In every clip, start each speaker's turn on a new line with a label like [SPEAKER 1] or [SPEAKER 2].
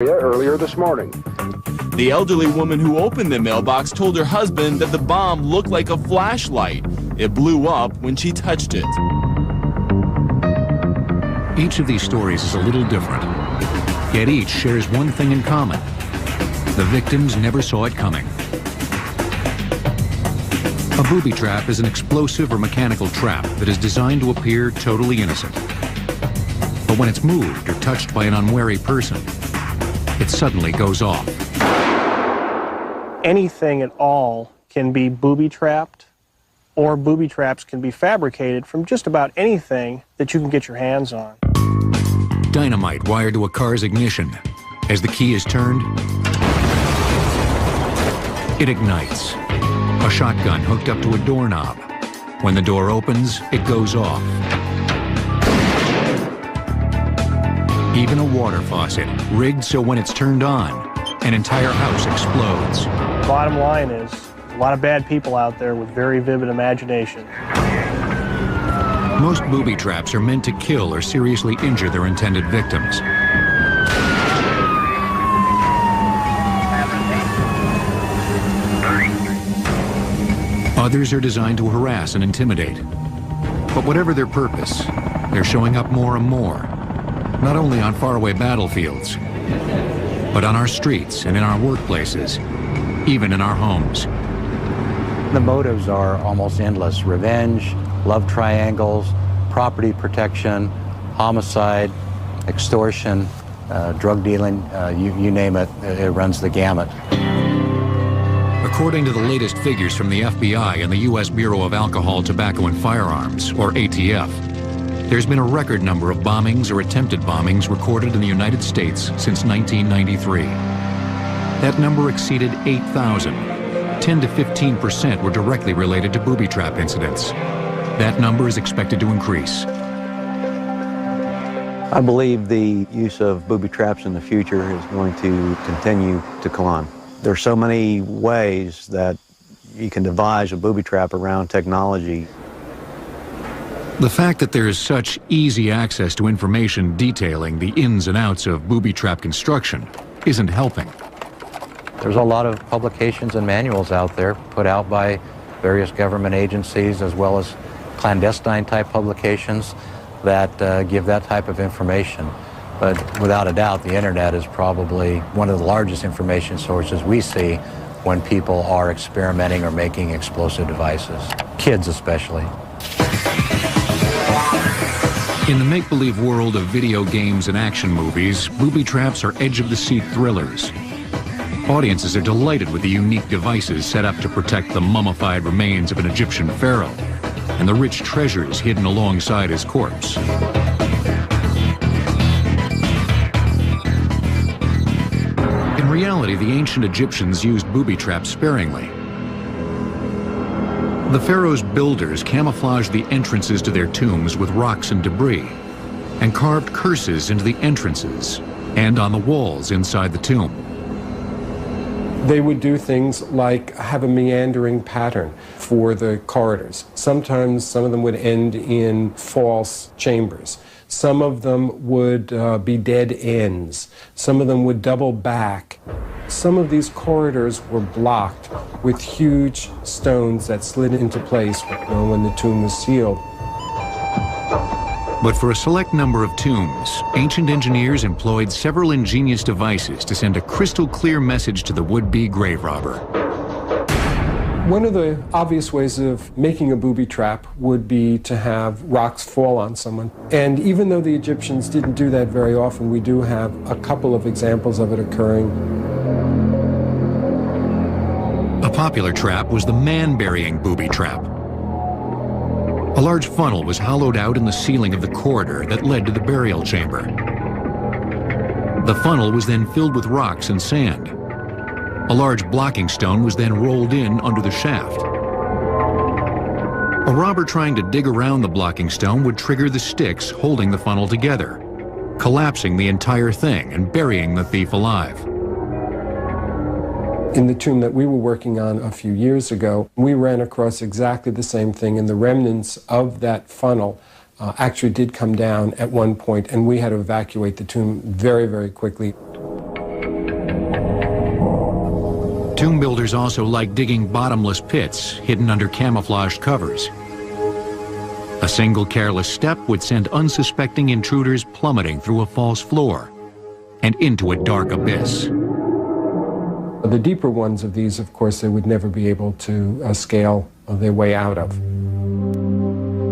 [SPEAKER 1] earlier this morning.
[SPEAKER 2] The elderly woman who opened the mailbox told her husband that the bomb looked like a flashlight. It blew up when she touched it.
[SPEAKER 3] Each of these stories is a little different, yet each shares one thing in common. The victims never saw it coming. A booby trap is an explosive or mechanical trap that is designed to appear totally innocent. But when it's moved or touched by an unwary person, it suddenly goes off.
[SPEAKER 4] Anything at all can be booby-trapped, or booby traps can be fabricated from just about anything that you can get your hands on.
[SPEAKER 3] Dynamite wired to a car's ignition. As the key is turned, it ignites. A shotgun hooked up to a doorknob. When the door opens, it goes off. Even a water faucet, rigged so when it's turned on, an entire house explodes.
[SPEAKER 4] Bottom line is, a lot of bad people out there with very vivid imagination.
[SPEAKER 3] Most booby traps are meant to kill or seriously injure their intended victims. Others are designed to harass and intimidate. But whatever their purpose, they're showing up more and more. Not only on faraway battlefields, but on our streets and in our workplaces, even in our homes.
[SPEAKER 5] The motives are almost endless. Revenge, love triangles, property protection, homicide, extortion, drug dealing, you name it, it runs the gamut.
[SPEAKER 3] According to the latest figures from the FBI and the U.S. Bureau of Alcohol, Tobacco, and Firearms, or ATF, there's been a record number of bombings or attempted bombings recorded in the United States since 1993. That number exceeded 8,000. 10 to 15% were directly related to booby trap incidents. That number is expected to increase.
[SPEAKER 6] I believe the use of booby traps in the future is going to continue to climb. There are so many ways that you can devise a booby trap around technology.
[SPEAKER 3] The fact that there is such easy access to information detailing the ins and outs of booby trap construction isn't helping.
[SPEAKER 5] There's a lot of publications and manuals out there put out by various government agencies as well as clandestine type publications that give that type of information. But without a doubt, the internet is probably one of the largest information sources we see when people are experimenting or making explosive devices, kids especially.
[SPEAKER 3] In the make-believe world of video games and action movies, booby traps are edge-of-the-seat thrillers. Audiences are delighted with the unique devices set up to protect the mummified remains of an Egyptian pharaoh and the rich treasures hidden alongside his corpse. In reality, the ancient Egyptians used booby traps sparingly. The pharaoh's builders camouflaged the entrances to their tombs with rocks and debris and carved curses into the entrances and on the walls inside the tomb.
[SPEAKER 7] They would do things like have a meandering pattern for the corridors. Sometimes some of them would end in false chambers. Some of them would be dead ends. Some of them would double back. Some of these corridors were blocked with huge stones that slid into place when the tomb was sealed.
[SPEAKER 3] But for a select number of tombs, ancient engineers employed several ingenious devices to send a crystal-clear message to the would-be grave robber.
[SPEAKER 7] One of the obvious ways of making a booby trap would be to have rocks fall on someone. And even though the Egyptians didn't do that very often, we do have a couple of examples of it occurring.
[SPEAKER 3] A popular trap was the man-burying booby trap. A large funnel was hollowed out in the ceiling of the corridor that led to the burial chamber. The funnel was then filled with rocks and sand. A large blocking stone was then rolled in under the shaft. A robber trying to dig around the blocking stone would trigger the sticks holding the funnel together, collapsing the entire thing and burying the thief alive.
[SPEAKER 7] In the tomb that we were working on a few years ago, we ran across exactly the same thing, and the remnants of that funnel actually did come down at one point, and we had to evacuate the tomb very, very quickly.
[SPEAKER 3] Tomb builders also like digging bottomless pits hidden under camouflaged covers. A single careless step would send unsuspecting intruders plummeting through a false floor and into a dark abyss.
[SPEAKER 7] The deeper ones of these, of course, they would never be able to scale their way out of.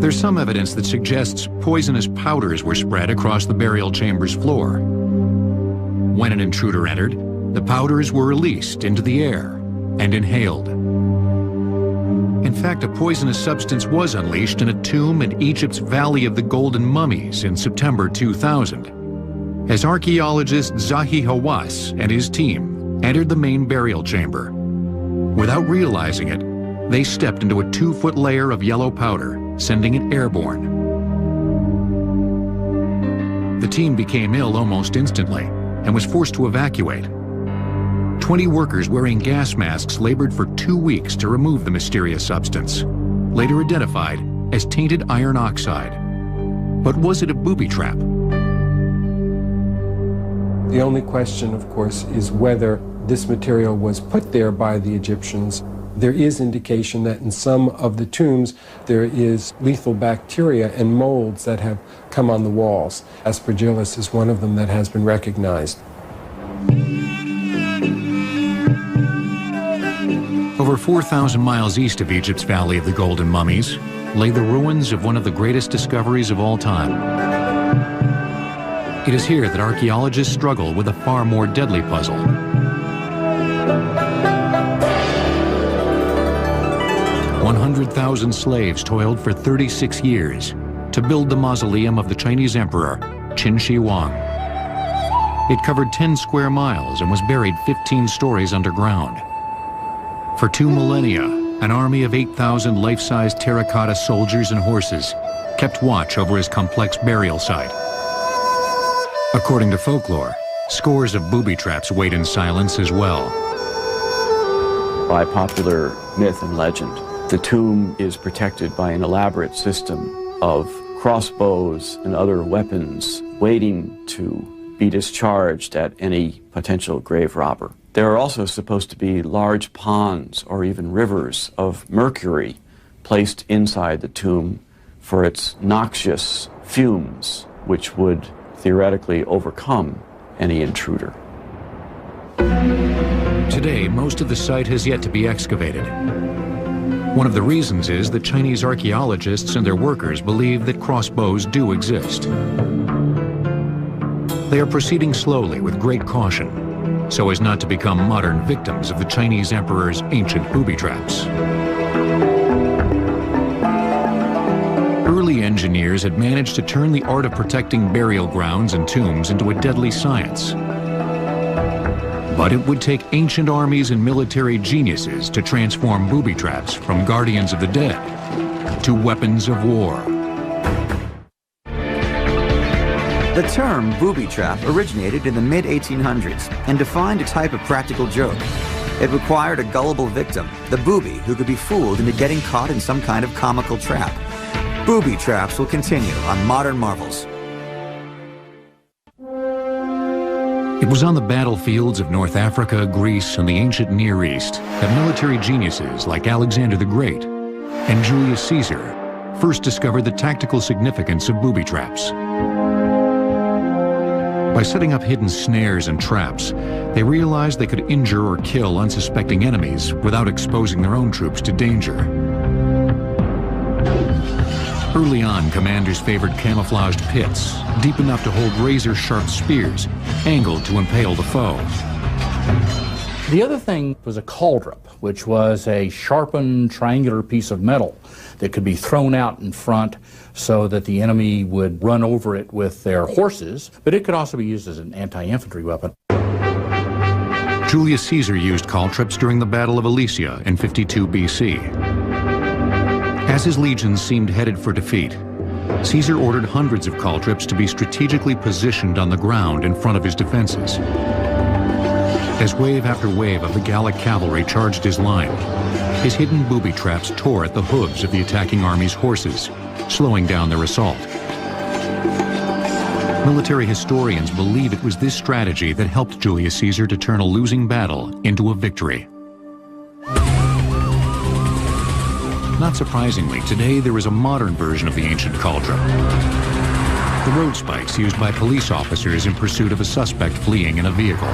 [SPEAKER 3] There's some evidence that suggests poisonous powders were spread across the burial chamber's floor. When an intruder entered, the powders were released into the air and inhaled. In fact, a poisonous substance was unleashed in a tomb in Egypt's Valley of the Golden Mummies in September 2000. As archaeologist Zahi Hawass and his team entered the main burial chamber, without realizing it, they stepped into a 2-foot layer of yellow powder, sending it airborne. The team became ill almost instantly and was forced to evacuate. 20 workers wearing gas masks labored for 2 weeks to remove the mysterious substance, later identified as tainted iron oxide. But was it a booby trap?
[SPEAKER 7] The only question, of course, is whether this material was put there by the Egyptians. There is indication that in some of the tombs there is lethal bacteria and molds that have come on the walls. Aspergillus is one of them that has been recognized.
[SPEAKER 3] Over 4,000 miles east of Egypt's Valley of the Golden Mummies lay the ruins of one of the greatest discoveries of all time. It is here that archaeologists struggle with a far more deadly puzzle. 100,000 slaves toiled for 36 years to build the mausoleum of the Chinese Emperor, Qin Shi Huang. It covered 10 square miles and was buried 15 stories underground. For 2 millennia, an army of 8,000 life-size terracotta soldiers and horses kept watch over his complex burial site. According to folklore, scores of booby traps wait in silence as well.
[SPEAKER 1] By popular myth and legend, the tomb is protected by an elaborate system of crossbows and other weapons waiting to be discharged at any potential grave robber. There are also supposed to be large ponds or even rivers of mercury placed inside the tomb for its noxious fumes, which would theoretically overcome any intruder.
[SPEAKER 3] Today, most of the site has yet to be excavated. One of the reasons is that Chinese archaeologists and their workers believe that crossbows do exist. They are proceeding slowly with great caution, so as not to become modern victims of the Chinese emperor's ancient booby traps. Early engineers had managed to turn the art of protecting burial grounds and tombs into a deadly science. But it would take ancient armies and military geniuses to transform booby traps from guardians of the dead to weapons of war.
[SPEAKER 8] The term booby trap originated in the mid-1800s and defined a type of practical joke. It required a gullible victim, the booby, who could be fooled into getting caught in some kind of comical trap. Booby traps will continue on Modern Marvels.
[SPEAKER 3] It was on the battlefields of North Africa, Greece, and the ancient Near East that military geniuses like Alexander the Great and Julius Caesar first discovered the tactical significance of booby traps. By setting up hidden snares and traps, they realized they could injure or kill unsuspecting enemies without exposing their own troops to danger. Early on, commanders favored camouflaged pits, deep enough to hold razor-sharp spears, angled to impale the foe.
[SPEAKER 9] The other thing was a cauldron, which was a sharpened triangular piece of metal that could be thrown out in front so that the enemy would run over it with their horses, but it could also be used as an anti-infantry weapon.
[SPEAKER 3] Julius Caesar used caltrops during the Battle of Alesia in 52 BC. As his legions seemed headed for defeat, Caesar ordered hundreds of caltrops to be strategically positioned on the ground in front of his defenses. As wave after wave of the Gallic cavalry charged his line, his hidden booby traps tore at the hooves of the attacking army's horses, slowing down their assault. Military historians believe it was this strategy that helped Julius Caesar to turn a losing battle into a victory. Not surprisingly, today there is a modern version of the ancient cauldron. The road spikes used by police officers in pursuit of a suspect fleeing in a vehicle.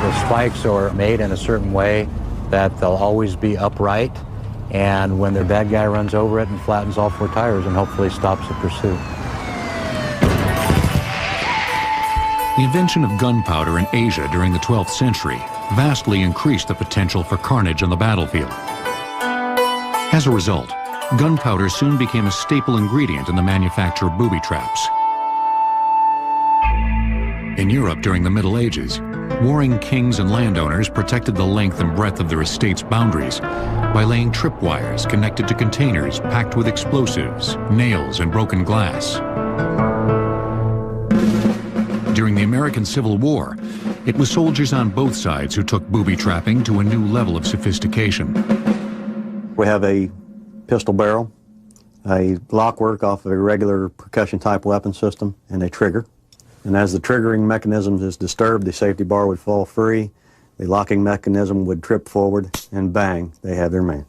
[SPEAKER 5] The spikes are made in a certain way that they'll always be upright, and when the bad guy runs over it and flattens all four tires and hopefully stops the pursuit.
[SPEAKER 3] The invention of gunpowder in Asia during the 12th century vastly increased the potential for carnage on the battlefield. As a result, gunpowder soon became a staple ingredient in the manufacture of booby traps. In Europe during the Middle Ages, warring kings and landowners protected the length and breadth of their estates' boundaries by laying tripwires connected to containers packed with explosives, nails, and broken glass. During the American Civil War, it was soldiers on both sides who took booby trapping to a new level of sophistication.
[SPEAKER 6] We have a pistol barrel, a lockwork off of a regular percussion-type weapon system, and a trigger. And as the triggering mechanism is disturbed, the safety bar would fall free, the locking mechanism would trip forward, and bang, they have their man.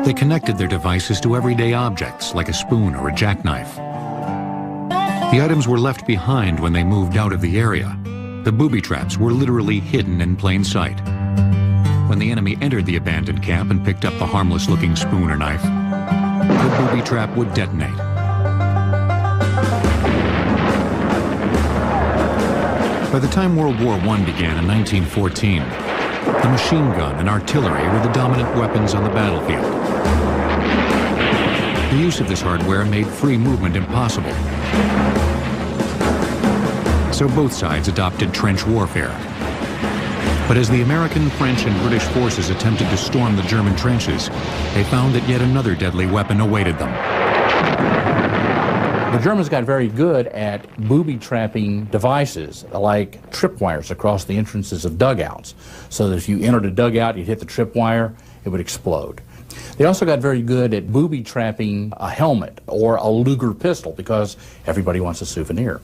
[SPEAKER 3] They connected their devices to everyday objects like a spoon or a jackknife. The items were left behind when they moved out of the area. The booby traps were literally hidden in plain sight. When the enemy entered the abandoned camp and picked up the harmless-looking spoon or knife, the booby trap would detonate. By the time World War I began in 1914, the machine gun and artillery were the dominant weapons on the battlefield. The use of this hardware made free movement impossible. So both sides adopted trench warfare. But as the American, French, and British forces attempted to storm the German trenches, they found that yet another deadly weapon awaited them.
[SPEAKER 9] The Germans got very good at booby-trapping devices like tripwires across the entrances of dugouts, so that if you entered a dugout, you'd hit the tripwire, it would explode. They also got very good at booby-trapping a helmet or a Luger pistol because everybody wants a souvenir.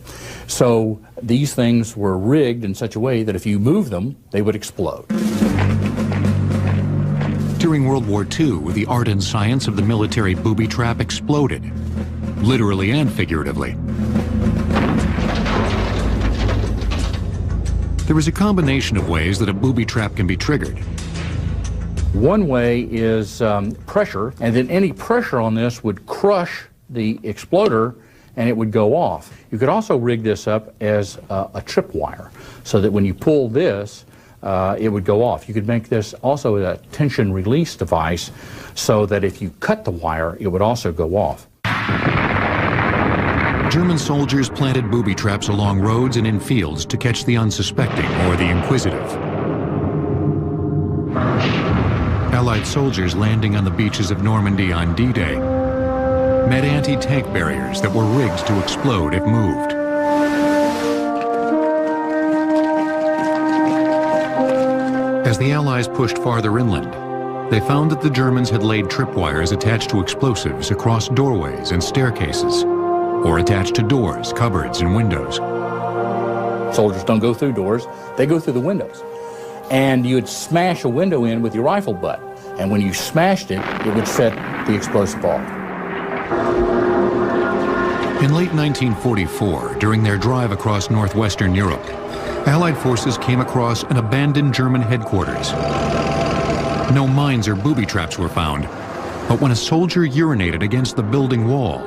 [SPEAKER 9] So these things were rigged in such a way that if you moved them, they would explode.
[SPEAKER 3] During World War II, the art and science of the military booby trap exploded, literally and figuratively. There is a combination of ways that a booby trap can be triggered.
[SPEAKER 9] One way is pressure, and then any pressure on this would crush the exploder and it would go off. You could also rig this up as a tripwire so that when you pull this, it would go off. You could make this also a tension release device so that if you cut the wire, it would also go off.
[SPEAKER 3] German soldiers planted booby traps along roads and in fields to catch the unsuspecting or the inquisitive. Allied soldiers landing on the beaches of Normandy on D-Day met anti-tank barriers that were rigged to explode if moved. As the Allies pushed farther inland, they found that the Germans had laid tripwires attached to explosives across doorways and staircases, or attached to doors, cupboards, and windows.
[SPEAKER 9] Soldiers don't go through doors, they go through the windows. And you would smash a window in with your rifle butt. And when you smashed it, it would set the explosive off.
[SPEAKER 3] In late 1944, during their drive across northwestern Europe, Allied forces came across an abandoned German headquarters. No mines or booby traps were found, but when a soldier urinated against the building wall,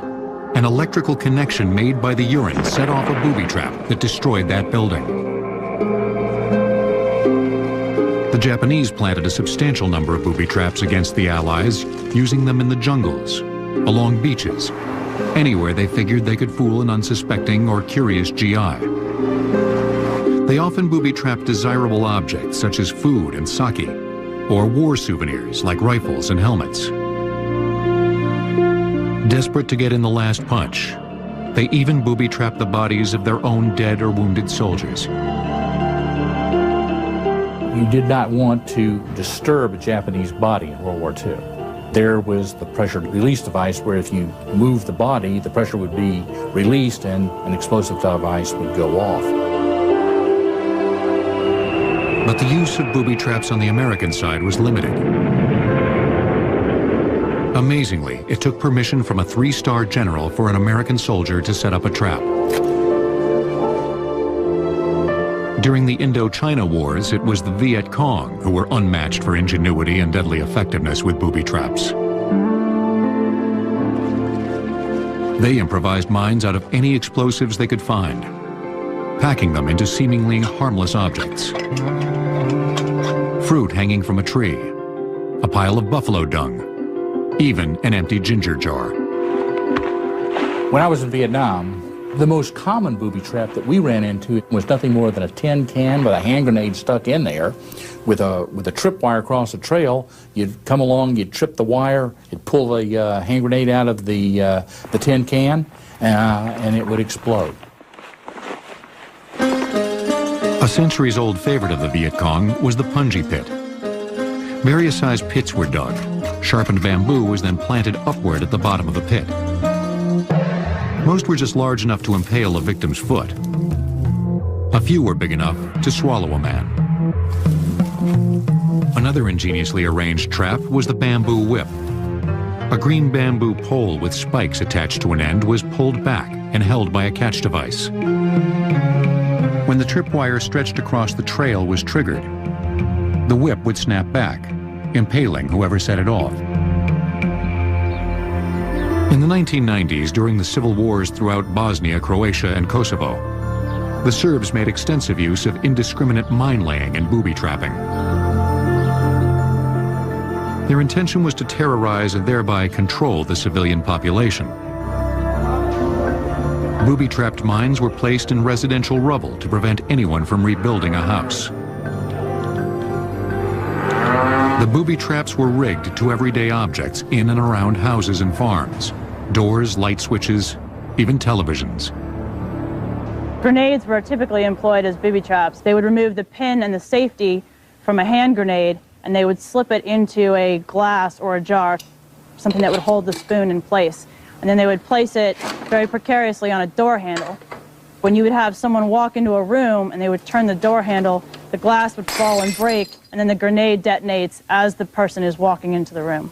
[SPEAKER 3] an electrical connection made by the urine set off a booby trap that destroyed that building. The Japanese planted a substantial number of booby traps against the Allies, using them in the jungles, along beaches, anywhere they figured they could fool an unsuspecting or curious GI. They often booby-trapped desirable objects such as food and sake, or war souvenirs like rifles and helmets. Desperate to get in the last punch, they even booby-trapped the bodies of their own dead or wounded soldiers.
[SPEAKER 9] You did not want to disturb a Japanese body in World War II. There was the pressure release device where if you moved the body, the pressure would be released and an explosive device would go off.
[SPEAKER 3] But the use of booby traps on the American side was limited. Amazingly, it took permission from a 3-star general for an American soldier to set up a trap. During the Indochina Wars, it was the Viet Cong who were unmatched for ingenuity and deadly effectiveness with booby traps. They improvised mines out of any explosives they could find, packing them into seemingly harmless objects. Fruit hanging from a tree, a pile of buffalo dung, even an empty ginger jar.
[SPEAKER 9] When I was in Vietnam, the most common booby trap that we ran into was nothing more than a tin can with a hand grenade stuck in there with a tripwire across the trail. You'd come along, you'd trip the wire, you'd pull the hand grenade out of the tin can, and it would explode.
[SPEAKER 3] A centuries-old favorite of the Viet Cong was the punji pit. Various sized pits were dug. Sharpened bamboo was then planted upward at the bottom of the pit. Most were just large enough to impale a victim's foot. A few were big enough to swallow a man. Another ingeniously arranged trap was the bamboo whip. A green bamboo pole with spikes attached to an end was pulled back and held by a catch device. When the tripwire stretched across the trail was triggered, the whip would snap back, impaling whoever set it off. In the 1990s, during the civil wars throughout Bosnia, Croatia, and Kosovo, the Serbs made extensive use of indiscriminate mine-laying and booby trapping. Their intention was to terrorize and thereby control the civilian population. Booby-trapped mines were placed in residential rubble to prevent anyone from rebuilding a house. The booby traps were rigged to everyday objects in and around houses and farms. Doors, light switches, even televisions.
[SPEAKER 10] Grenades were typically employed as booby traps. They would remove the pin and the safety from a hand grenade, and they would slip it into a glass or a jar, something that would hold the spoon in place. And then they would place it very precariously on a door handle. When you would have someone walk into a room and they would turn the door handle, the glass would fall and break, and then the grenade detonates as the person is walking into the room.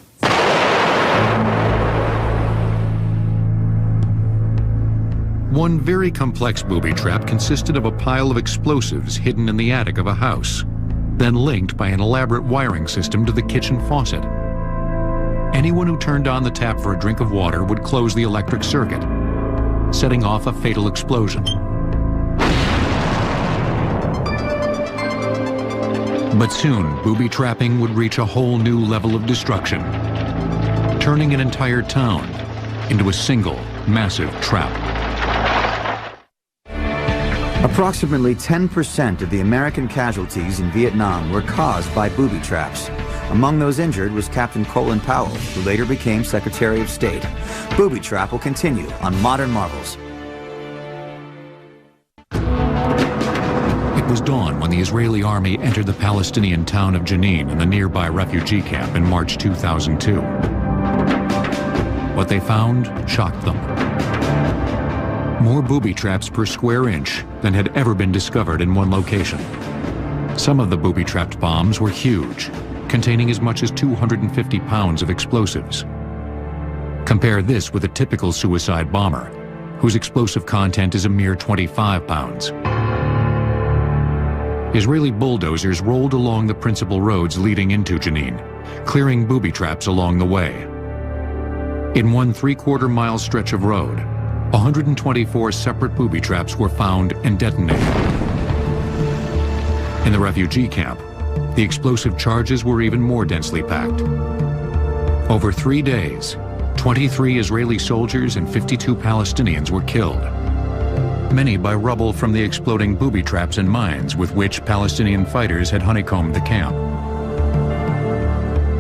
[SPEAKER 3] One very complex booby trap consisted of a pile of explosives hidden in the attic of a house, then linked by an elaborate wiring system to the kitchen faucet. Anyone who turned on the tap for a drink of water would close the electric circuit, setting off a fatal explosion. But soon, booby trapping would reach a whole new level of destruction, turning an entire town into a single, massive trap.
[SPEAKER 8] Approximately 10% of the American casualties in Vietnam were caused by booby traps. Among those injured was Captain Colin Powell, who later became Secretary of State. Booby trap will continue on Modern Marvels.
[SPEAKER 3] It was dawn when the Israeli army entered the Palestinian town of Jenin in the nearby refugee camp in March 2002. What they found shocked them. More booby traps per square inch than had ever been discovered in one location. Some of the booby-trapped bombs were huge, containing as much as 250 pounds of explosives. Compare this with a typical suicide bomber, whose explosive content is a mere 25 pounds. Israeli bulldozers rolled along the principal roads leading into Jenin, clearing booby traps along the way. In one 3/4-mile stretch of road, 124 separate booby traps were found and detonated. In the refugee camp, the explosive charges were even more densely packed. Over 3 days, 23 Israeli soldiers and 52 Palestinians were killed, many by rubble from the exploding booby traps and mines with which Palestinian fighters had honeycombed the camp.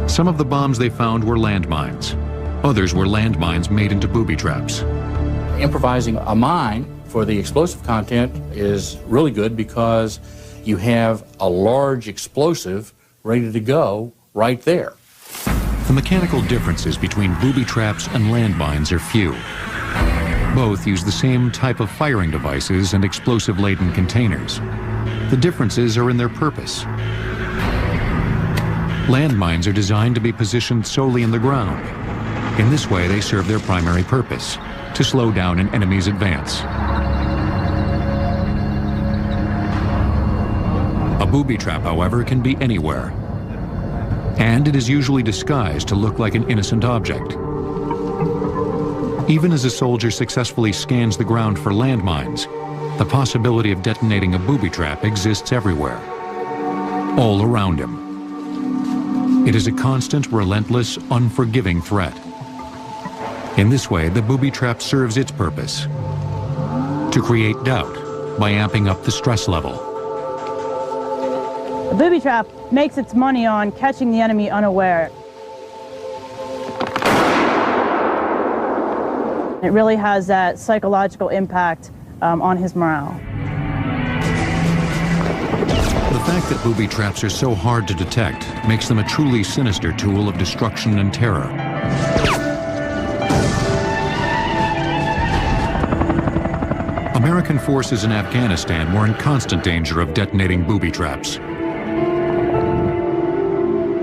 [SPEAKER 3] Some of the bombs they found were landmines. Others were landmines made into booby traps.
[SPEAKER 9] Improvising a mine for the explosive content is really good because you have a large explosive ready to go right there.
[SPEAKER 3] The mechanical differences between booby traps and landmines are few. Both use the same type of firing devices and explosive-laden containers. The differences are in their purpose. Landmines are designed to be positioned solely in the ground, In this way, they serve their primary purpose, to slow down an enemy's advance. A booby trap, however, can be anywhere. And it is usually disguised to look like an innocent object. Even as a soldier successfully scans the ground for landmines, the possibility of detonating a booby trap exists everywhere, all around him. It is a constant, relentless, unforgiving threat. In this way, the booby trap serves its purpose: to create doubt by amping up the stress level.
[SPEAKER 10] A booby trap makes its money on catching the enemy unaware. It really has that psychological impact on his morale.
[SPEAKER 3] The fact that booby traps are so hard to detect makes them a truly sinister tool of destruction and terror. American forces in Afghanistan were in constant danger of detonating booby traps.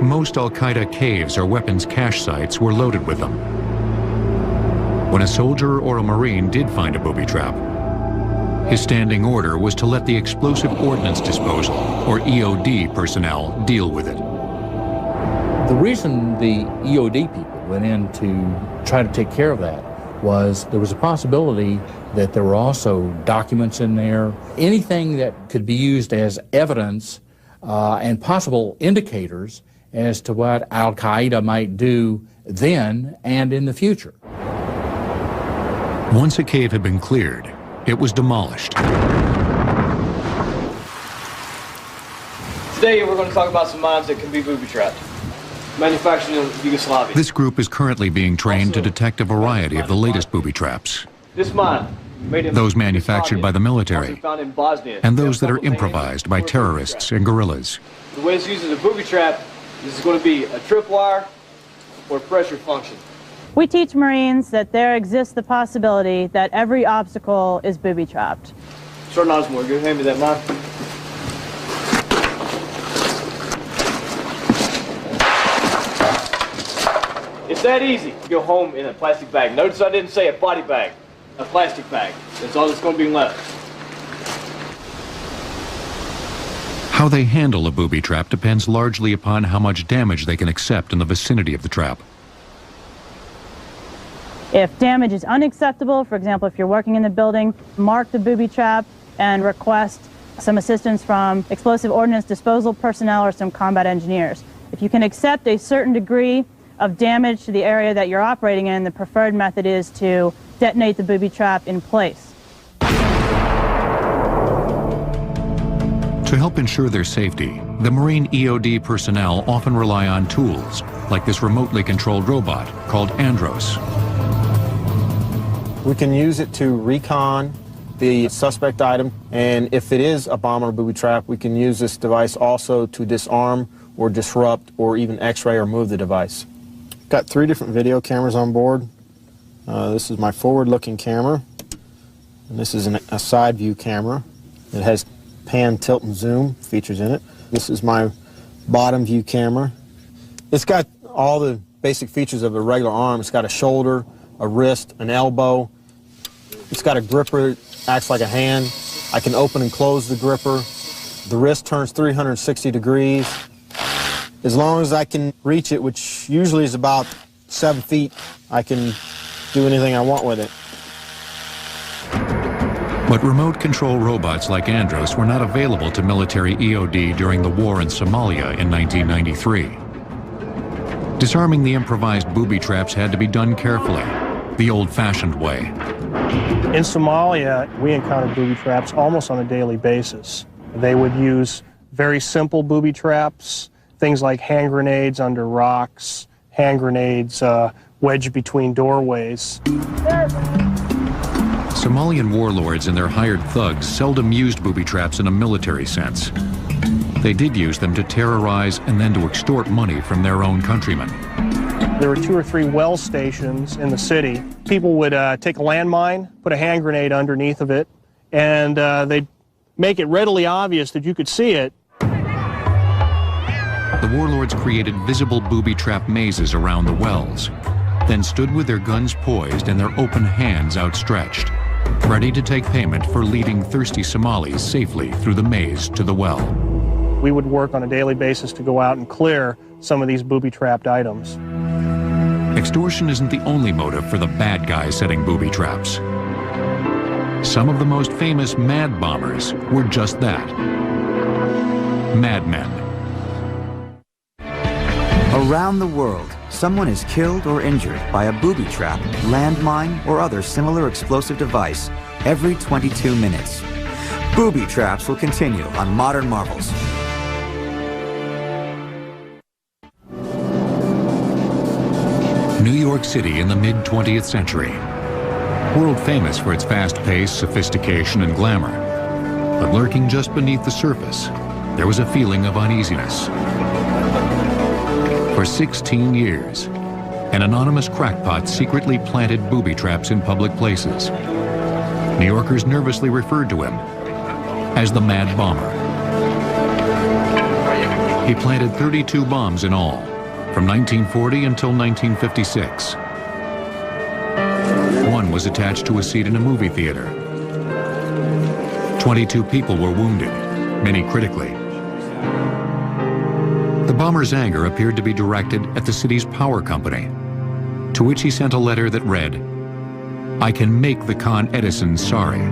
[SPEAKER 3] Most Al-Qaeda caves or weapons cache sites were loaded with them. When a soldier or a Marine did find a booby trap, his standing order was to let the Explosive Ordnance Disposal, or EOD, personnel deal with it.
[SPEAKER 9] The reason the EOD people went in to try to take care of that was there was a possibility that there were also documents in there, anything that could be used as evidence and possible indicators as to what Al-Qaeda might do then and in the future.
[SPEAKER 3] Once a cave had been cleared, it was demolished.
[SPEAKER 11] Today we're going to talk about some mines that can be booby trapped. Manufactured in Yugoslavia.
[SPEAKER 3] This group is currently being trained to detect a variety of the latest booby traps.
[SPEAKER 11] This mine, made in
[SPEAKER 3] Those manufactured by the military,
[SPEAKER 11] found in Bosnia,
[SPEAKER 3] and those that are improvised by terrorists and guerrillas.
[SPEAKER 11] The way it's used as a booby trap, this is going to be a tripwire or pressure function.
[SPEAKER 10] We teach Marines that there exists the possibility that every obstacle is booby trapped.
[SPEAKER 11] Sergeant Osmore, go hand me that mine. It's that easy to go home in a plastic bag. Notice I didn't say a body bag, a plastic bag. That's all that's going to be left.
[SPEAKER 3] How they handle a booby trap depends largely upon how much damage they can accept in the vicinity of the trap.
[SPEAKER 10] If damage is unacceptable, for example, if you're working in the building, mark the booby trap and request some assistance from Explosive Ordnance Disposal personnel or some combat engineers. If you can accept a certain degree of damage to the area that you're operating in, the preferred method is to detonate the booby trap in place.
[SPEAKER 3] To help ensure their safety, the Marine EOD personnel often rely on tools, like this remotely controlled robot called Andros.
[SPEAKER 12] We can use it to recon the suspect item, and if it is a bomb or booby trap, we can use this device also to disarm or disrupt or even x-ray or move the device. Got 3 different video cameras on board. This is my forward-looking camera, and this is a side view camera. It has pan, tilt, and zoom features in it. This is my bottom view camera. It's got all the basic features of a regular arm. It's got a shoulder, a wrist, an elbow. It's got a gripper that acts like a hand. I can open and close the gripper. The wrist turns 360 degrees. As long as I can reach it, which usually is about 7 feet, I can do anything I want with it.
[SPEAKER 3] But remote control robots like Andros were not available to military EOD during the war in Somalia in 1993. Disarming the improvised booby traps had to be done carefully, the old-fashioned way.
[SPEAKER 4] In Somalia, we encountered booby traps almost on a daily basis. They would use very simple booby traps, things like hand grenades under rocks, hand grenades wedged between doorways.
[SPEAKER 3] Somalian warlords and their hired thugs seldom used booby traps in a military sense. They did use them to terrorize and then to extort money from their own countrymen.
[SPEAKER 4] There were 2 or 3 well stations in the city. People would take a landmine, put a hand grenade underneath of it, and they'd make it readily obvious that you could see it.
[SPEAKER 3] The warlords created visible booby trap mazes around the wells. then stood with their guns poised and their open hands outstretched, ready to take payment for leading thirsty Somalis safely through the maze to the well.
[SPEAKER 4] We would work on a daily basis to go out and clear some of these booby-trapped items.
[SPEAKER 3] Extortion isn't the only motive for the bad guys setting booby traps. Some of the most famous mad bombers were just that, madmen.
[SPEAKER 8] Around the world, someone is killed or injured by a booby trap, landmine, or other similar explosive device every 22 minutes. Booby traps will continue on Modern Marvels.
[SPEAKER 3] New York City in the mid-20th century. World famous for its fast pace, sophistication, and glamour. But lurking just beneath the surface, there was a feeling of uneasiness. For 16 years, an anonymous crackpot secretly planted booby traps in public places. New Yorkers nervously referred to him as the Mad Bomber. He planted 32 bombs in all, from 1940 until 1956. One was attached to a seat in a movie theater. 22 people were wounded, many critically. The bomber's anger appeared to be directed at the city's power company, to which he sent a letter that read, "I can make the Con Edison sorry."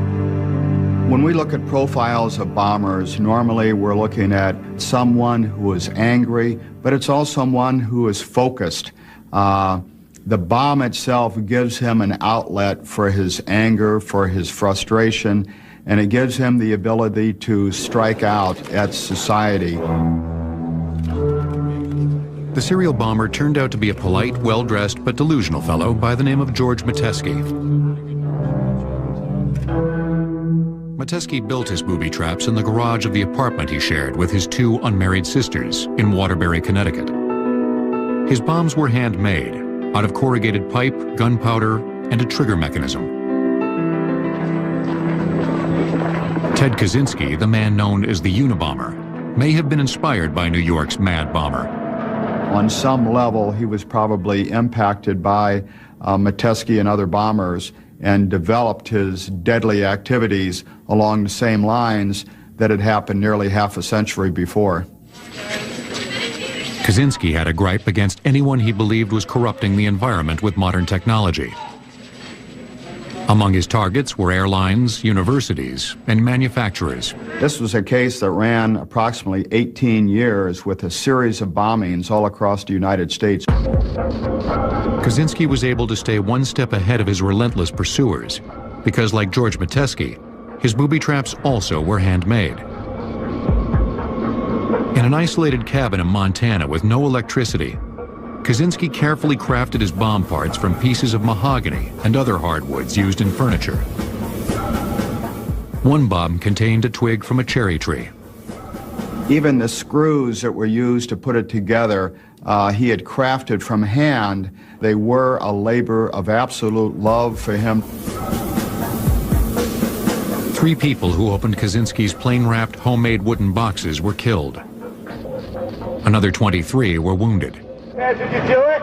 [SPEAKER 13] When we look at profiles of bombers, normally we're looking at someone who is angry, but it's also someone who is focused. The bomb itself gives him an outlet for his anger, for his frustration, and it gives him the ability to strike out at society.
[SPEAKER 3] The serial bomber turned out to be a polite, well-dressed, but delusional fellow by the name of George Metesky. Metesky built his booby traps in the garage of the apartment he shared with his 2 unmarried sisters in Waterbury, Connecticut. His bombs were handmade out of corrugated pipe, gunpowder, and a trigger mechanism. Ted Kaczynski, the man known as the Unabomber, may have been inspired by New York's Mad Bomber.
[SPEAKER 13] On some level, he was probably impacted by Metesky and other bombers and developed his deadly activities along the same lines that had happened nearly half a century before.
[SPEAKER 3] Kaczynski had a gripe against anyone he believed was corrupting the environment with modern technology. Among his targets were airlines, universities, and manufacturers.
[SPEAKER 13] This was a case that ran approximately 18 years with a series of bombings all across the United States.
[SPEAKER 3] Kaczynski was able to stay one step ahead of his relentless pursuers because, like George Metesky, his booby traps also were handmade. In an isolated cabin in Montana with no electricity, Kaczynski carefully crafted his bomb parts from pieces of mahogany and other hardwoods used in furniture. One bomb contained a twig from a cherry tree.
[SPEAKER 13] Even the screws that were used to put it together, he had crafted from hand. They were a labor of absolute love for him.
[SPEAKER 3] 3 people who opened Kaczynski's plain-wrapped homemade wooden boxes were killed. Another 23 were wounded.
[SPEAKER 11] Did you do it?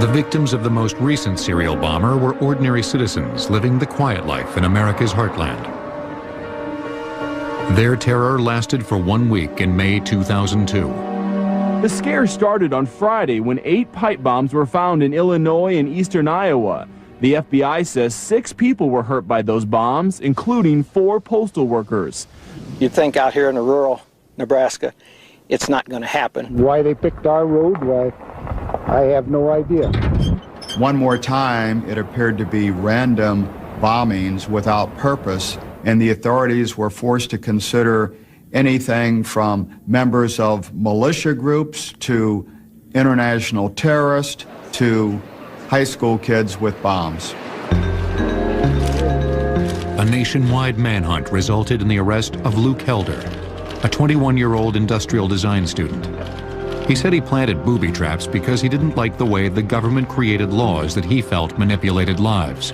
[SPEAKER 3] The victims of the most recent serial bomber were ordinary citizens living the quiet life in America's heartland. Their terror lasted for 1 week in May 2002.
[SPEAKER 2] The scare started on Friday when 8 pipe bombs were found in Illinois and eastern Iowa. The FBI says 6 people were hurt by those bombs, including 4 postal workers.
[SPEAKER 14] You'd think out here in the rural Nebraska, it's not going to happen.
[SPEAKER 15] Why they picked our road, why, I have no idea.
[SPEAKER 13] One more time, it appeared to be random bombings without purpose, and the authorities were forced to consider anything from members of militia groups to international terrorists to high school kids with bombs.
[SPEAKER 3] A nationwide manhunt resulted in the arrest of Luke Helder, a 21-year-old industrial design student. He said he planted booby traps because he didn't like the way the government created laws that he felt manipulated lives.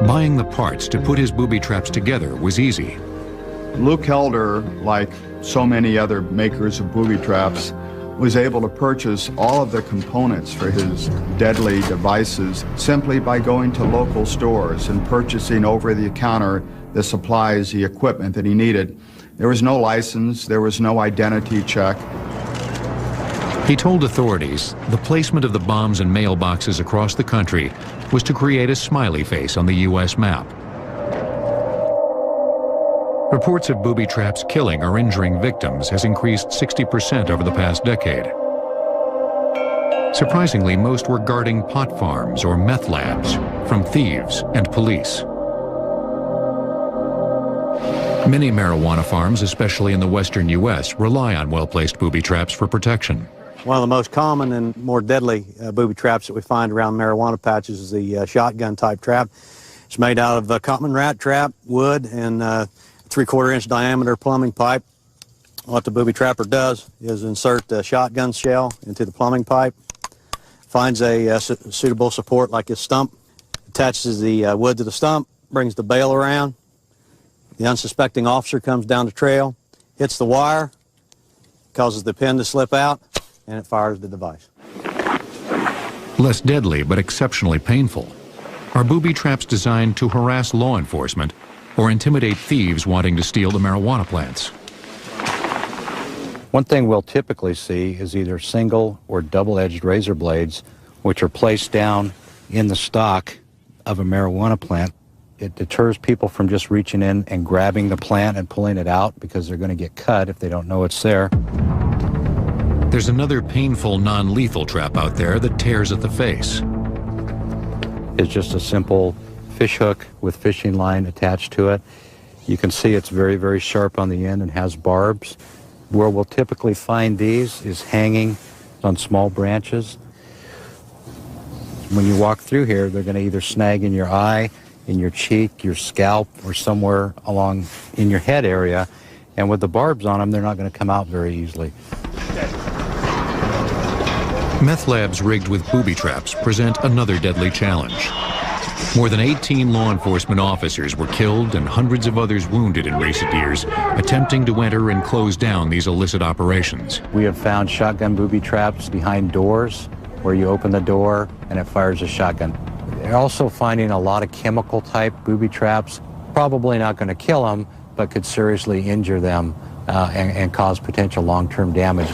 [SPEAKER 3] Buying the parts to put his booby traps together was easy.
[SPEAKER 13] Luke Helder, like so many other makers of booby traps, was able to purchase all of the components for his deadly devices simply by going to local stores and purchasing over the counter the supplies, the equipment that he needed. There was no license, there was no identity check.
[SPEAKER 3] He told authorities the placement of the bombs in mailboxes across the country was to create a smiley face on the U.S. map. Reports of booby traps killing or injuring victims has increased 60% over the past decade. Surprisingly, most were guarding pot farms or meth labs from thieves and police. Many marijuana farms, especially in the western U.S., rely on well-placed booby traps for protection.
[SPEAKER 6] One of the most common and more deadly booby traps that we find around marijuana patches is the shotgun type trap. It's made out of a common rat trap, wood, and 3/4 inch diameter plumbing pipe. What the booby trapper does is insert a shotgun shell into the plumbing pipe, finds a suitable support like a stump, attaches the wood to the stump, brings the bail around. The unsuspecting officer comes down the trail, hits the wire, causes the pin to slip out, and it fires the device.
[SPEAKER 3] Less deadly but exceptionally painful. Are booby traps designed to harass law enforcement or intimidate thieves wanting to steal the marijuana plants?
[SPEAKER 5] One thing we'll typically see is either single or double-edged razor blades, which are placed down in the stalk of a marijuana plant. It deters people from just reaching in and grabbing the plant and pulling it out because they're going to get cut if they don't know it's there.
[SPEAKER 3] There's another painful, non-lethal trap out there that tears at the face.
[SPEAKER 5] It's just a simple fish hook with fishing line attached to it. You can see it's very, very sharp on the end and has barbs. Where we'll typically find these is hanging on small branches. When you walk through here, they're going to either snag in your eye, in your cheek, your scalp, or somewhere along in your head area. And with the barbs on them, they're not going to come out very easily.
[SPEAKER 3] Meth labs rigged with booby traps present another deadly challenge. More than 18 law enforcement officers were killed and hundreds of others wounded in recent years attempting to enter and close down these illicit operations.
[SPEAKER 5] We have found shotgun booby traps behind doors where you open the door and it fires a shotgun. They're also finding a lot of chemical type booby traps, probably not going to kill them, but could seriously injure them and cause potential long-term damage.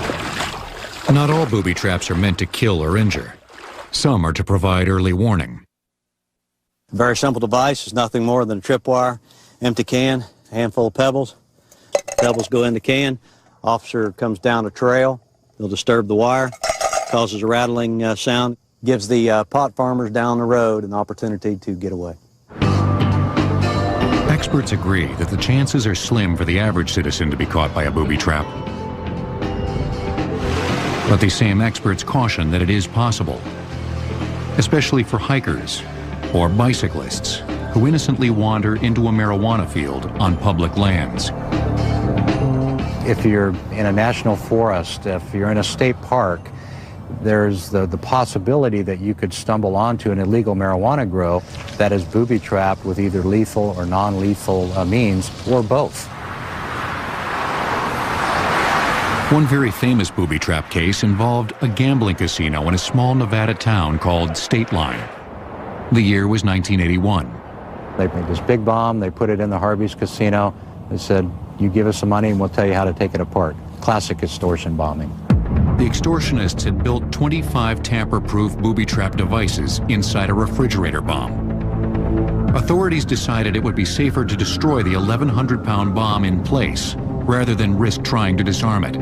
[SPEAKER 3] Not all booby traps are meant to kill or injure. Some are to provide early warning.
[SPEAKER 6] A very simple device is nothing more than a tripwire, empty can, a handful of pebbles. Pebbles go in the can. Officer comes down a trail. They'll disturb the wire, causes a rattling sound, gives the pot farmers down the road an opportunity to get away.
[SPEAKER 3] Experts agree that the chances are slim for the average citizen to be caught by a booby trap. But these same experts caution that it is possible, especially for hikers or bicyclists who innocently wander into a marijuana field on public lands.
[SPEAKER 5] If you're in a national forest, if you're in a state park, there's the possibility that you could stumble onto an illegal marijuana grow that is booby trapped with either lethal or non-lethal means, or both.
[SPEAKER 3] One very famous booby trap case involved a gambling casino in a small Nevada town called State Line. The year was 1981.
[SPEAKER 5] They made this big bomb, they put it in the Harvey's casino. They said, you give us some money and we'll tell you how to take it apart. Classic extortion bombing.
[SPEAKER 3] The extortionists had built 25 tamper-proof booby trap devices inside a refrigerator bomb. Authorities decided it would be safer to destroy the 1,100-pound bomb in place rather than risk trying to disarm it.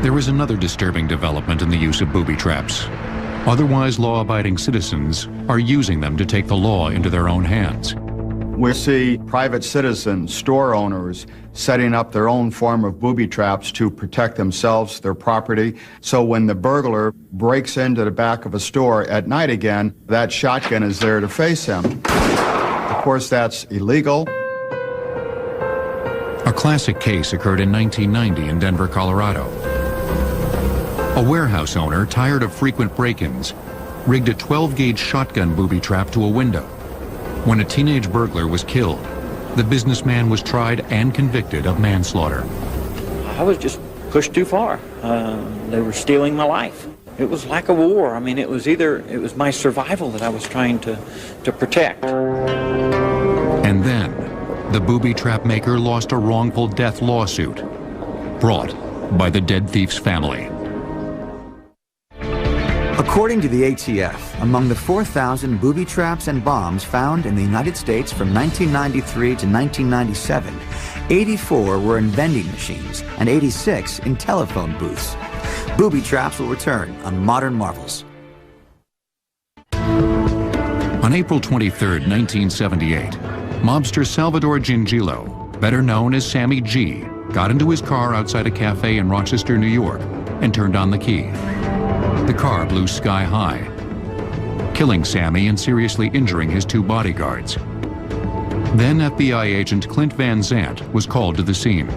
[SPEAKER 3] There is another disturbing development in the use of booby traps. Otherwise law-abiding citizens are using them to take the law into their own hands.
[SPEAKER 13] We see private citizens, store owners, setting up their own form of booby traps to protect themselves, their property. So when the burglar breaks into the back of a store at night again, that shotgun is there to face him. Of course, that's illegal.
[SPEAKER 3] A classic case occurred in 1990 in Denver, Colorado. A warehouse owner, tired of frequent break-ins, rigged a 12-gauge shotgun booby trap to a window. When a teenage burglar was killed, the businessman was tried and convicted of manslaughter.
[SPEAKER 16] I was just pushed too far. They were stealing my life. It was like a war. I mean, it was my survival that I was trying to protect.
[SPEAKER 3] And then, the booby trap maker lost a wrongful death lawsuit brought by the dead thief's family.
[SPEAKER 8] According to the ATF, among the 4,000 booby traps and bombs found in the United States from 1993 to 1997, 84 were in vending machines and 86 in telephone booths. Booby traps will return on Modern Marvels.
[SPEAKER 3] On April 23, 1978, mobster Salvador Gingillo, better known as Sammy G, got into his car outside a cafe in Rochester, New York, and turned on the key. The car blew sky high, killing Sammy and seriously injuring his two bodyguards. Then FBI agent Clint Van Zandt was called to the scene.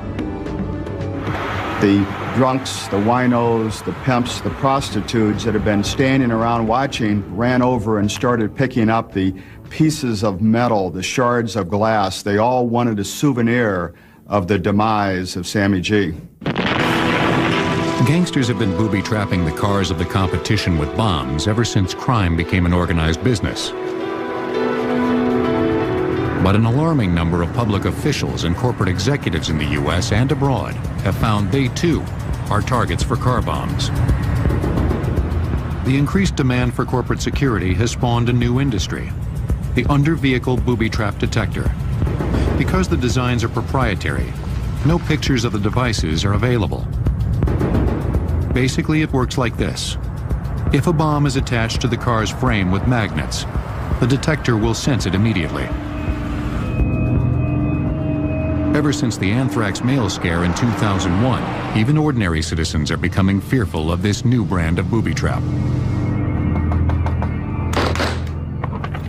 [SPEAKER 13] The drunks, the winos, the pimps, the prostitutes that had been standing around watching ran over and started picking up the pieces of metal, the shards of glass. They all wanted a souvenir of the demise of Sammy G.
[SPEAKER 3] Gangsters have been booby-trapping the cars of the competition with bombs ever since crime became an organized business. But an alarming number of public officials and corporate executives in the U.S. and abroad have found they, too, are targets for car bombs. The increased demand for corporate security has spawned a new industry, the under-vehicle booby-trap detector. Because the designs are proprietary, no pictures of the devices are available. Basically, it works like this. If a bomb is attached to the car's frame with magnets, the detector will sense it immediately. Ever since the anthrax mail scare in 2001, even ordinary citizens are becoming fearful of this new brand of booby trap.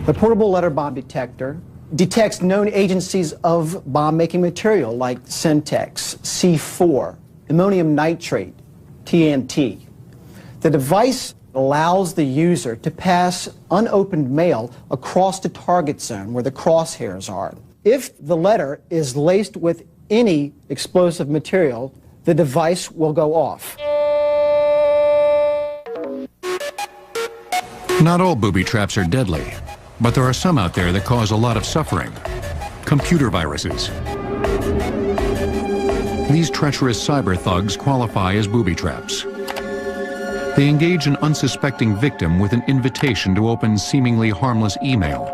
[SPEAKER 17] The portable letter bomb detector detects known agencies of bomb-making material like Syntex, C4, ammonium nitrate, TNT. The device allows the user to pass unopened mail across the target zone where the crosshairs are. If the letter is laced with any explosive material, the device will go off.
[SPEAKER 3] Not all booby traps are deadly, but there are some out there that cause a lot of suffering. Computer viruses. These treacherous cyber thugs qualify as booby traps. They engage an unsuspecting victim with an invitation to open seemingly harmless email.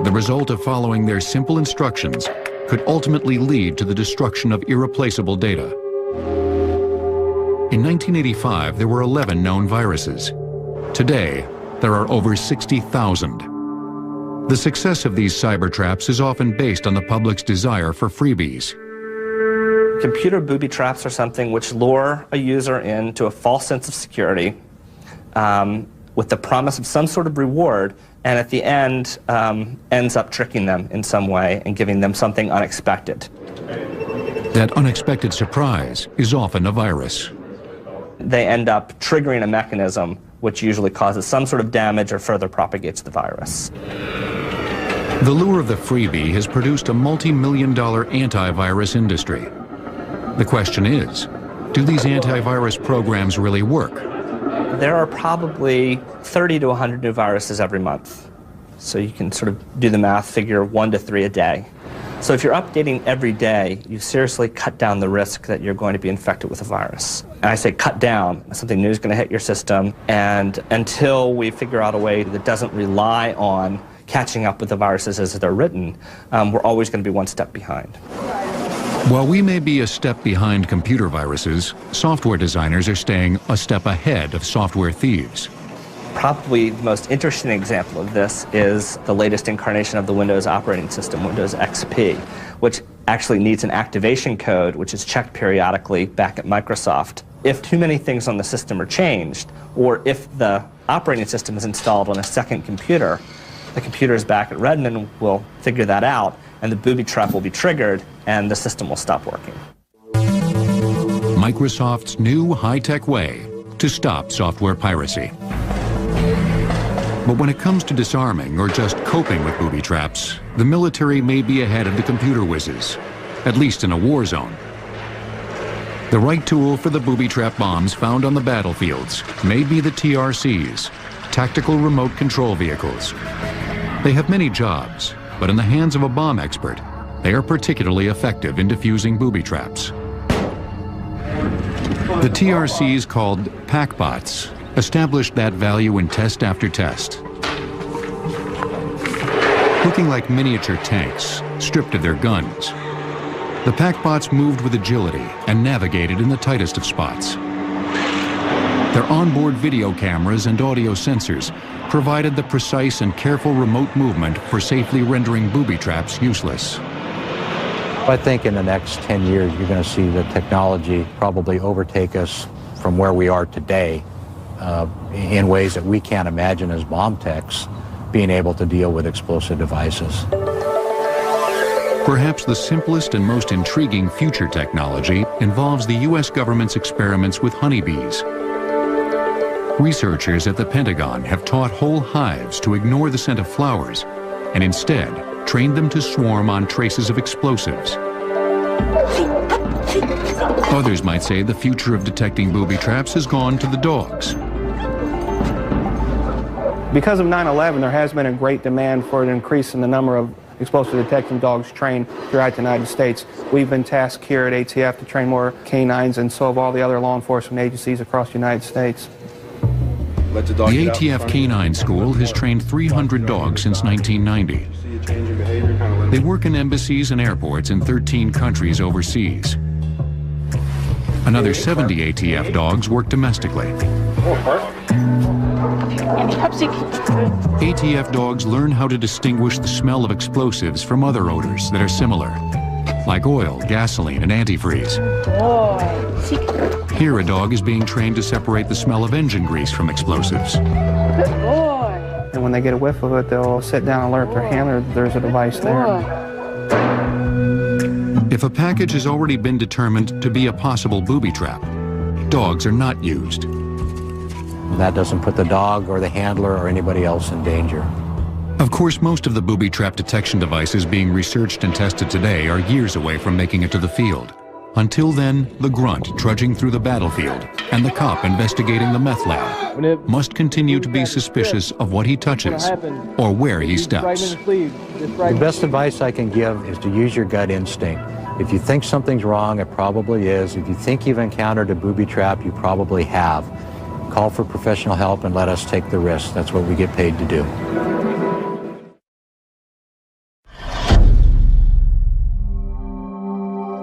[SPEAKER 3] The result of following their simple instructions could ultimately lead to the destruction of irreplaceable data. In 1985, there were 11 known viruses. Today, there are over 60,000. The success of these cyber traps is often based on the public's desire for freebies.
[SPEAKER 18] Computer booby traps are something which lure a user into a false sense of security with the promise of some sort of reward, and at the end ends up tricking them in some way and giving them something unexpected.
[SPEAKER 3] That unexpected surprise is often a virus.
[SPEAKER 18] They end up triggering a mechanism which usually causes some sort of damage or further propagates the virus.
[SPEAKER 3] The lure of the freebie has produced a multi-million-dollar antivirus industry. The question is, do these antivirus programs really work?
[SPEAKER 18] There are probably 30 to 100 new viruses every month. So you can sort of do the math, figure 1 to 3 a day. So if you're updating every day, you seriously cut down the risk that you're going to be infected with a virus. And I say cut down. Something new is going to hit your system, and until we figure out a way that doesn't rely on catching up with the viruses as they're written, we're always going to be one step behind.
[SPEAKER 3] While we may be a step behind computer viruses, software designers are staying a step ahead of software thieves.
[SPEAKER 18] Probably the most interesting example of this is the latest incarnation of the Windows operating system, Windows XP, which actually needs an activation code which is checked periodically back at Microsoft. If too many things on the system are changed, or if the operating system is installed on a second computer, the computers back at Redmond will figure that out, and the booby trap will be triggered, and the system will stop working.
[SPEAKER 3] Microsoft's new high-tech way to stop software piracy. But when it comes to disarming or just coping with booby traps, the military may be ahead of the computer whizzes, at least in a war zone. The right tool for the booby trap bombs found on the battlefields may be the TRCs, Tactical Remote Control Vehicles. They have many jobs, but in the hands of a bomb expert, they are particularly effective in defusing booby traps. The TRCs, called packbots, established that value in test after test. Looking like miniature tanks, stripped of their guns, the packbots moved with agility and navigated in the tightest of spots. Their onboard video cameras and audio sensors provided the precise and careful remote movement for safely rendering booby traps useless.
[SPEAKER 5] I think in the next 10 years, you're going to see the technology probably overtake us from where we are today in ways that we can't imagine as bomb techs being able to deal with explosive devices.
[SPEAKER 3] Perhaps the simplest and most intriguing future technology involves the U.S. government's experiments with honeybees. Researchers at the Pentagon have taught whole hives to ignore the scent of flowers and instead trained them to swarm on traces of explosives. Others might say the future of detecting booby traps has gone to the dogs.
[SPEAKER 4] Because of 9/11, there has been a great demand for an increase in the number of explosive detection dogs trained throughout the United States. We've been tasked here at ATF to train more canines, and so have all the other law enforcement agencies across the United States.
[SPEAKER 3] The ATF Canine School has trained 300 dogs since 1990. They work in embassies and airports in 13 countries overseas. Another 70 ATF dogs work domestically. ATF dogs learn how to distinguish the smell of explosives from other odors that are similar, like oil, gasoline, and antifreeze. Here, a dog is being trained to separate the smell of engine grease from explosives.
[SPEAKER 4] And when they get a whiff of it, they'll sit down and alert their handler that there's a device there.
[SPEAKER 3] If a package has already been determined to be a possible booby trap, dogs are not used.
[SPEAKER 5] That doesn't put the dog or the handler or anybody else in danger.
[SPEAKER 3] Of course, most of the booby trap detection devices being researched and tested today are years away from making it to the field. Until then, the grunt trudging through the battlefield and the cop investigating the meth lab must continue to be suspicious of what he touches or where he steps.
[SPEAKER 5] The best advice I can give is to use your gut instinct. If you think something's wrong, it probably is. If you think you've encountered a booby trap, you probably have. Call for professional help and let us take the risk. That's what we get paid to do.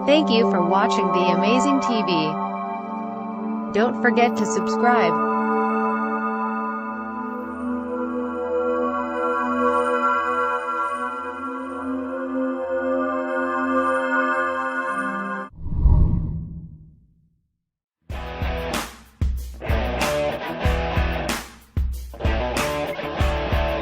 [SPEAKER 19] Thank you for watching The Amazing TV. Don't forget to subscribe.